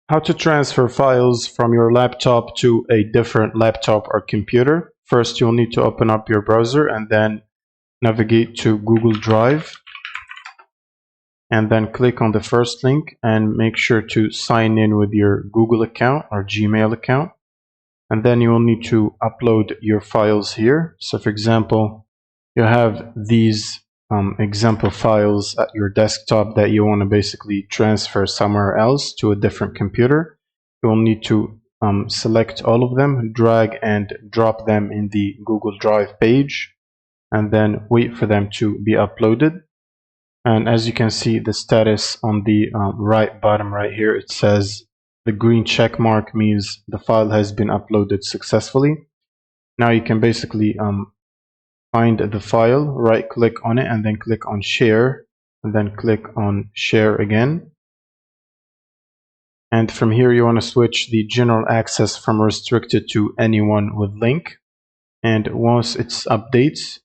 How to transfer files from your laptop to a different laptop or computer. First, you'll need to open up your browser and then navigate to Google Drive and then click on the first link and make sure to sign in with your Google account or Gmail account. And then you will need to upload your files here. So for example, you have these example files at your desktop that you want to basically transfer somewhere else to a different computer. You will need to select all of them, drag and drop them in the Google Drive page, and then wait for them to be uploaded. And as you can see, the status on the right bottom right here, it says the green check mark means the file has been uploaded successfully. Now you can basically find the file, right click on it, and then click on share, and then click on share again. And from here you want to switch the general access from restricted to anyone with link. And once it updates,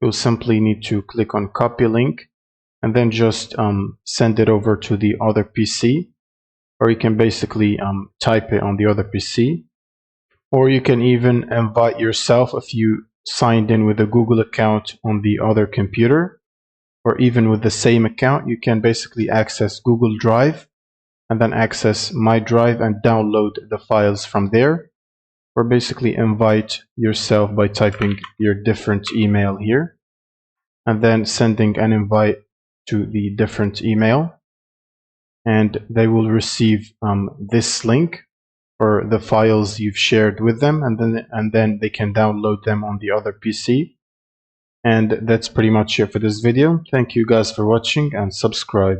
you'll simply need to click on copy link and then just send it over to the other PC, or you can basically type it on the other PC, or you can even invite yourself if you signed in with a Google account on the other computer, or even with the same account, you can basically access Google Drive and then access My Drive and download the files from there, or basically invite yourself by typing your different email here and then sending an invite to the different email, and they will receive this link for the files you've shared with them, and then they can download them on the other PC. And that's pretty much it for this video. Thank you guys for watching, and subscribe.